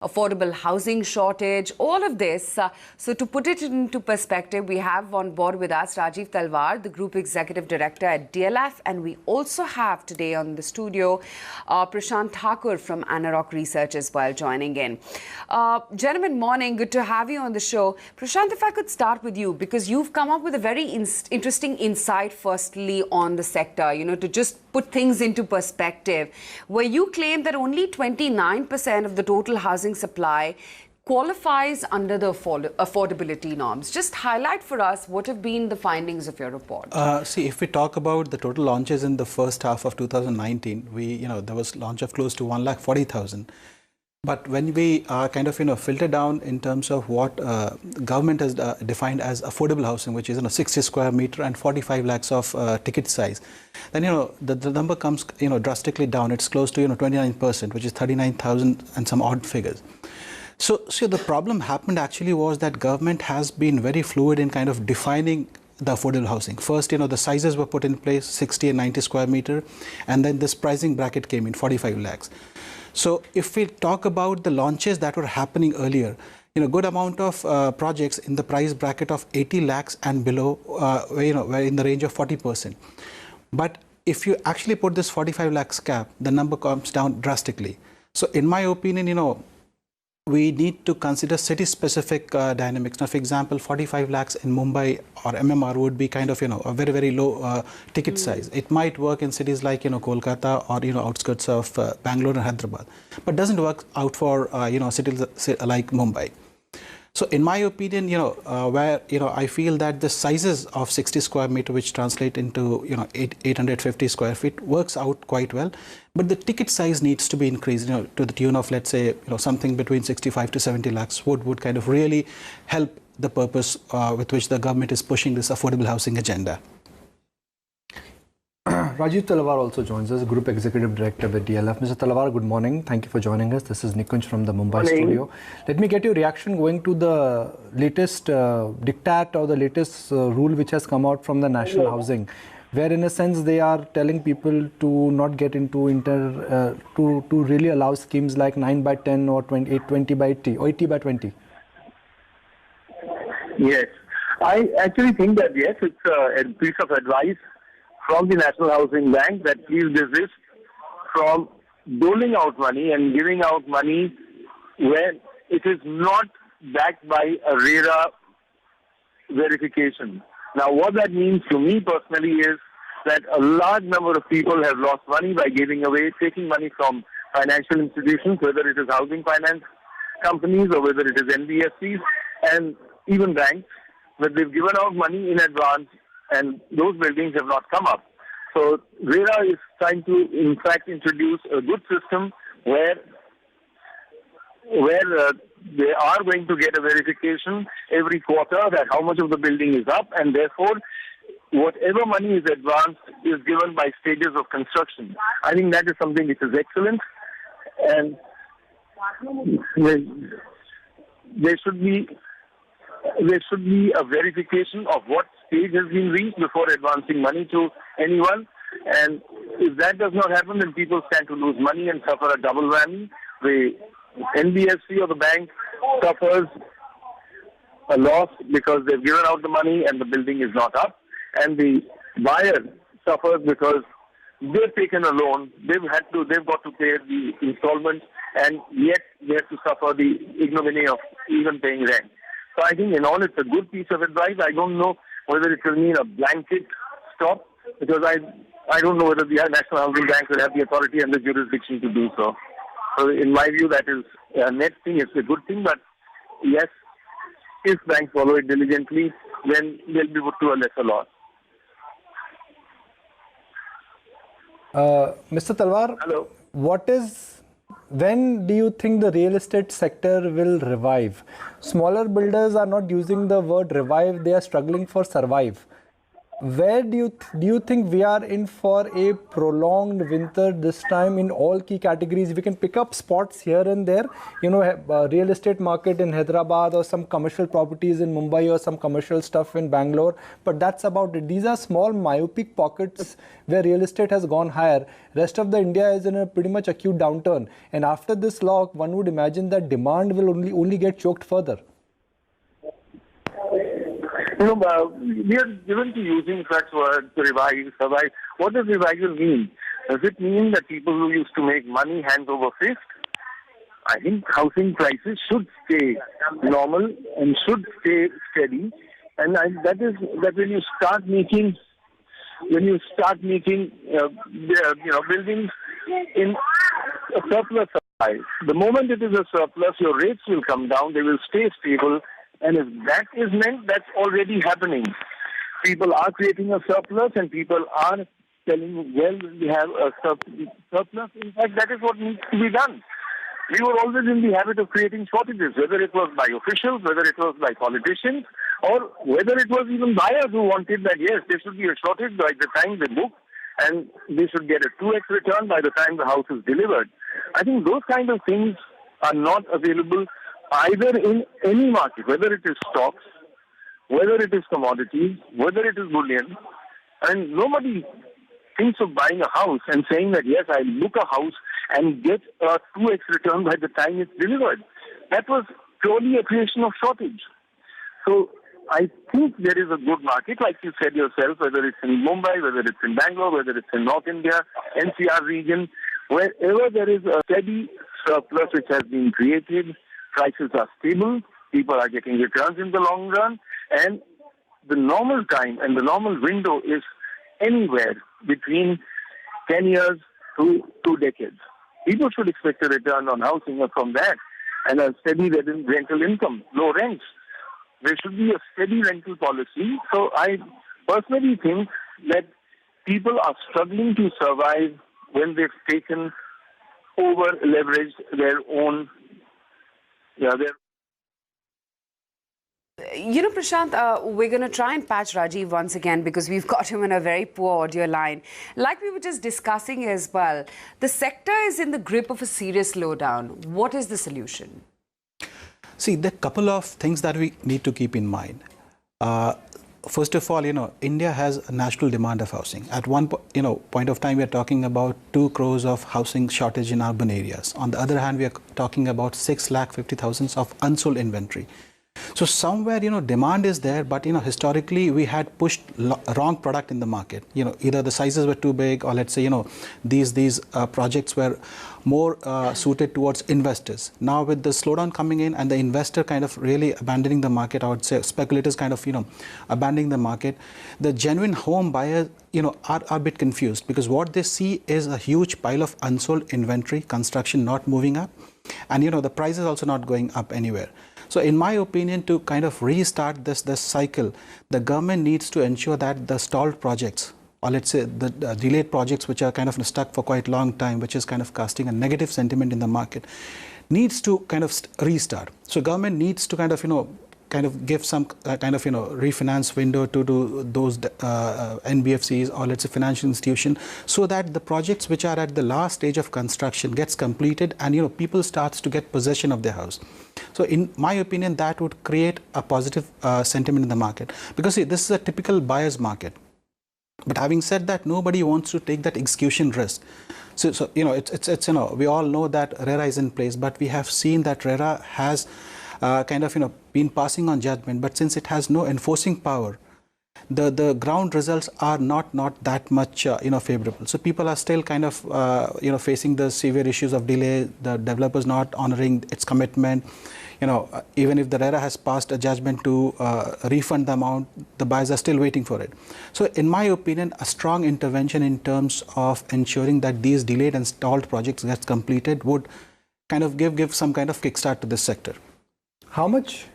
affordable housing shortage, all of this. So to put it into perspective, we have on board with us Rajiv Talwar, the Group Executive Director at DLF, and we also have today on the studio Prashant Thakur from ANAROCK Research as well joining in. Gentlemen, morning. Good to have you on the show. Prashant, if I could start with you, because you've come up with a very interesting insight firstly on the sector, to just put things into perspective, where you claim that only 29% of the total housing supply qualifies under the affordability norms. Just highlight for us what have been the findings of your report. See, if we talk about the total launches in the first half of 2019, there was launch of close to 1,40,000. But when we filter down in terms of what government has defined as affordable housing, which is 60 square meter and 45 lakhs of ticket size, then the number comes drastically down. It's close to 29%, which is 39,000 and some odd figures. So the problem happened actually was that government has been very fluid in kind of defining the affordable housing. First, the sizes were put in place, 60 and 90 square meter, and then this pricing bracket came in, 45 lakhs. So if we talk about the launches that were happening earlier, good amount of projects in the price bracket of 80 lakhs and below, were in the range of 40%. But if you actually put this 45 lakhs cap, the number comes down drastically. So in my opinion, we need to consider city-specific dynamics. Now, for example, 45 lakhs in Mumbai or MMR would be kind of, a very, very low ticket size. It might work in cities like, Kolkata or, outskirts of Bangalore and Hyderabad, but doesn't work out for, cities like Mumbai. So in my opinion, where, I feel that the sizes of 60 square meter, which translate into, 850 square feet, works out quite well. But the ticket size needs to be increased, to the tune of, let's say, something between 65 to 70 lakhs would kind of really help the purpose with which the government is pushing this affordable housing agenda. Rajiv Talwar also joins us, Group Executive Director with DLF. Mr. Talwar, good morning. Thank you for joining us. This is Nikunj from the Mumbai studio. Let me get your reaction going to the latest diktat or the latest rule which has come out from the National Housing, where in a sense they are telling people to not get into to really allow schemes like 9 by 10 or 20 by 80 or 80 by 20. Yes, I actually think that yes, it's a piece of advice from the National Housing Bank that please desist from doling out money and giving out money when it is not backed by a RERA verification. Now, what that means to me personally is that a large number of people have lost money by taking money from financial institutions, whether it is housing finance companies or whether it is NBFCs and even banks, but they've given out money in advance and those buildings have not come up. So RERA is trying to, in fact, introduce a good system where they are going to get a verification every quarter that how much of the building is up, and therefore whatever money is advanced is given by stages of construction. I think that is something which is excellent, and there should be a verification of what stage has been reached before advancing money to anyone. And if that does not happen, then people stand to lose money and suffer a double whammy. The NBFC or the bank suffers a loss because they've given out the money and the building is not up. And the buyer suffers because they've taken a loan, they've got to pay the installment, and yet they have to suffer the ignominy of even paying rent. So I think in all, it's a good piece of advice. I don't know whether it will mean a blanket stop, because I don't know whether the National Housing Bank will have the authority and the jurisdiction to do so. So in my view, that is a net thing. It's a good thing, but yes, if banks follow it diligently, then they'll be put to a lesser loss. Mr. Talwar, hello. When do you think the real estate sector will revive? Smaller builders are not using the word revive, they are struggling for survive. Where do you think we are in for a prolonged winter this time in all key categories? We can pick up spots here and there, you know, real estate market in Hyderabad or some commercial properties in Mumbai or some commercial stuff in Bangalore, but that's about it. These are small myopic pockets where real estate has gone higher. Rest of the India is in a pretty much acute downturn, and after this lock, one would imagine that demand will only get choked further. You know, we are given to using such words, revive, survive. What does revival mean? Does it mean that people who used to make money hand over fist? I think housing prices should stay normal and should stay steady. And that is that when you start making buildings in a surplus supply, the moment it is a surplus, your rates will come down. They will stay stable. And if that is meant, that's already happening. People are creating a surplus and people are telling, well, we have a surplus. In fact, that is what needs to be done. We were always in the habit of creating shortages, whether it was by officials, whether it was by politicians, or whether it was even buyers who wanted that, yes, there should be a shortage by the time they book and they should get a 2x return by the time the house is delivered. I think those kind of things are not available either in any market, whether it is stocks, whether it is commodities, whether it is bullion. And nobody thinks of buying a house and saying that, yes, I book a house and get a 2x return by the time it's delivered. That was purely a creation of shortage. So I think there is a good market, like you said yourself, whether it's in Mumbai, whether it's in Bangalore, whether it's in North India, NCR region, wherever there is a steady surplus which has been created, prices are stable, people are getting returns in the long run, and the normal time and the normal window is anywhere between 10 years to 2 decades. People should expect a return on housing from that and a steady rental income, low rents. There should be a steady rental policy. So I personally think that people are struggling to survive when they've taken over leveraged their own. You know, Prashant, we're going to try and patch Rajiv once again because we've got him in a very poor audio line. Like we were just discussing as well, the sector is in the grip of a serious slowdown. What is the solution? See, there are a couple of things that we need to keep in mind. First of all, you know, India has a national demand of housing. At one point of time, we are talking about 2 crores of housing shortage in urban areas. On the other hand, we are talking about 6,50,000 of unsold inventory. So somewhere, you know, demand is there, but, you know, historically we had pushed wrong product in the market. You know, either the sizes were too big, or let's say, you know, these projects were more suited towards investors. Now with the slowdown coming in and the investor kind of really abandoning the market, I would say speculators kind of, you know, abandoning the market, the genuine home buyers, you know, are a bit confused because what they see is a huge pile of unsold inventory, construction not moving up, and, you know, the price is also not going up anywhere. So in my opinion, to kind of restart this cycle, the government needs to ensure that the stalled projects, or let's say the delayed projects which are kind of stuck for quite a long time, which is kind of casting a negative sentiment in the market, needs to kind of restart. So government needs to kind of, you know, give some kind of, you know, refinance window to those NBFCs or let's say financial institution, so that the projects which are at the last stage of construction gets completed and, you know, people starts to get possession of their house. So in my opinion, that would create a positive sentiment in the market, because see, this is a typical buyer's market. But having said that, nobody wants to take that execution risk. So you know, it's you know, we all know that RERA is in place, but we have seen that RERA has kind of, you know, been passing on judgment, but since it has no enforcing power, the ground results are not that much you know, favorable. So people are still kind of you know, facing the severe issues of delay, the developers not honoring its commitment. You know, even if the RERA has passed a judgment to refund the amount, the buyers are still waiting for it. So in my opinion, a strong intervention in terms of ensuring that these delayed and stalled projects get completed would kind of give some kind of kickstart to this sector. How much,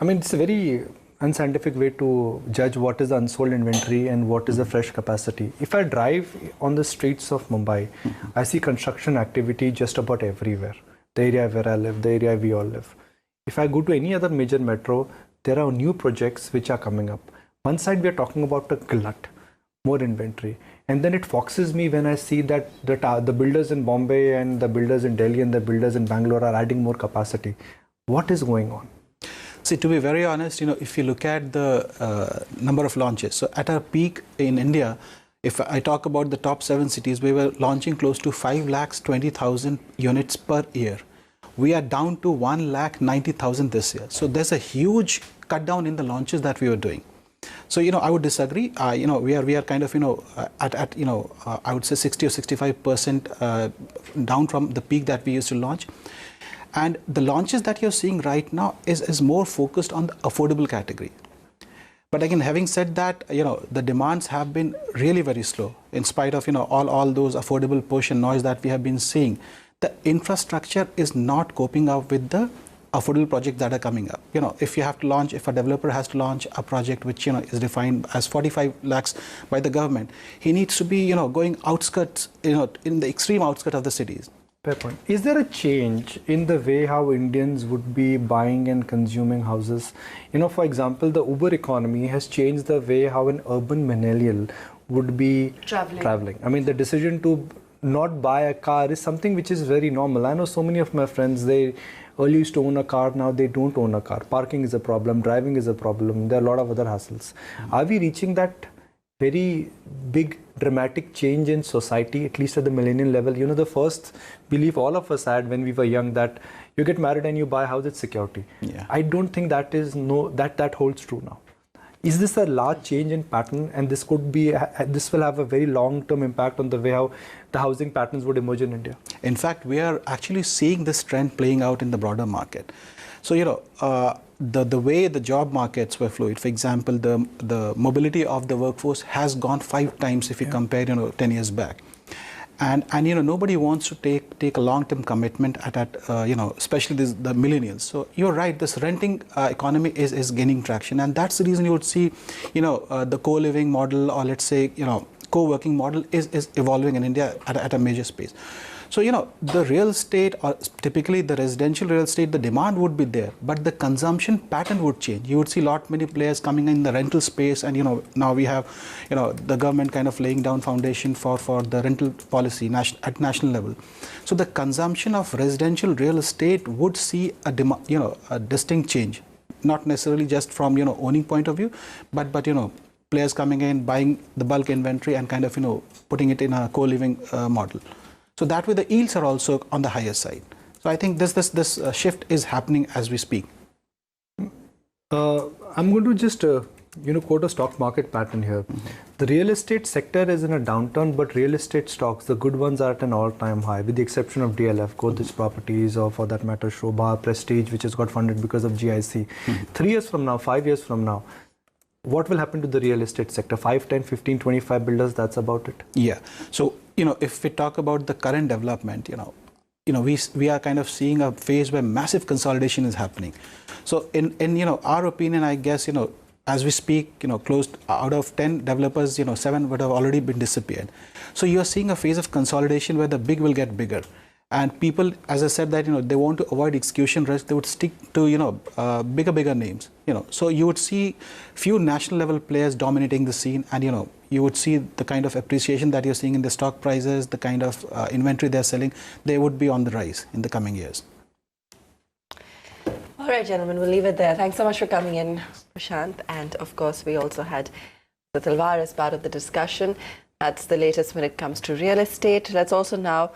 I mean, it's a very unscientific way to judge what is the unsold inventory and what is the fresh capacity. If I drive on the streets of Mumbai, I see construction activity just about everywhere. The area where I live, the area we all live. If I go to any other major metro, there are new projects which are coming up. One side we are talking about a glut, more inventory, and then it foxes me when I see that the builders in Bombay and the builders in Delhi and the builders in Bangalore are adding more capacity. What is going on? See, to be very honest, if you look at the number of launches, so at our peak in India, if I talk about the top 7 cities, we were launching close to 5,20,000 units per year. We are down to 1,90,000 this year. So there's a huge cut down in the launches that we were doing. So, I would disagree. We are kind of, I would say 60 or 65% down from the peak that we used to launch. And the launches that you're seeing right now is more focused on the affordable category. But again, having said that, the demands have been really very slow in spite of, all those affordable push and noise that we have been seeing. The infrastructure is not coping up with the affordable projects that are coming up. If you have to launch, if a developer has to launch a project which, is defined as 45 lakhs by the government, he needs to be, going outskirts, in the extreme outskirts of the cities. Fair point. Is there a change in the way how Indians would be buying and consuming houses? For example, the Uber economy has changed the way how an urban millennial would be traveling. I mean, the decision to not buy a car is something which is very normal. I know so many of my friends, they earlier used to own a car, now they don't own a car. Parking is a problem, driving is a problem, there are a lot of other hassles. Are we reaching that very big dramatic change in society, at least at the millennial level? The first belief all of us had when we were young, that you get married and you buy a house, it's security. Yeah. I don't think that is that holds true now. Is this a large change in pattern, and this will have a very long-term impact on the way how the housing patterns would emerge in India? In fact, we are actually seeing this trend playing out in the broader market. So, the way the job markets were fluid, for example, the mobility of the workforce has gone 5 times if you compare, 10 years back. And nobody wants to take a long-term commitment at especially the millennials. So you're right, this renting economy is gaining traction, and that's the reason you would see, the co-living model, or let's say, co-working model is evolving in India at a major space. So, the real estate, or typically the residential real estate, the demand would be there, but the consumption pattern would change. You would see many players coming in the rental space, and, now we have, the government kind of laying down foundation for the rental policy at national level. So the consumption of residential real estate would see a distinct change, not necessarily just from, owning point of view, but players coming in, buying the bulk inventory and kind of, putting it in a co-living model. So that way the yields are also on the higher side. So I think this shift is happening as we speak. I'm going to just quote a stock market pattern here. The real estate sector is in a downturn, but real estate stocks, the good ones, are at an all-time high, with the exception of DLF, Godrej Properties, or for that matter Shobha, Prestige, which has got funded because of GIC. 3 years from now, 5 years from now, what will happen to the real estate sector? 5, 10, 15, 25 builders, that's about it. Yeah. So, if we talk about the current development, we are kind of seeing a phase where massive consolidation is happening. So in our opinion, I guess, as we speak, close out of 10 developers, 7 would have already been disappeared. So you're seeing a phase of consolidation where the big will get bigger. And people, as I said, that, they want to avoid execution risk, they would stick to, bigger names, So you would see few national level players dominating the scene, and, you would see the kind of appreciation that you're seeing in the stock prices, the kind of inventory they're selling, they would be on the rise in the coming years. All right, gentlemen, we'll leave it there. Thanks so much for coming in, Prashant. And of course, we also had Talwar as part of the discussion. That's the latest when it comes to real estate. Let's also now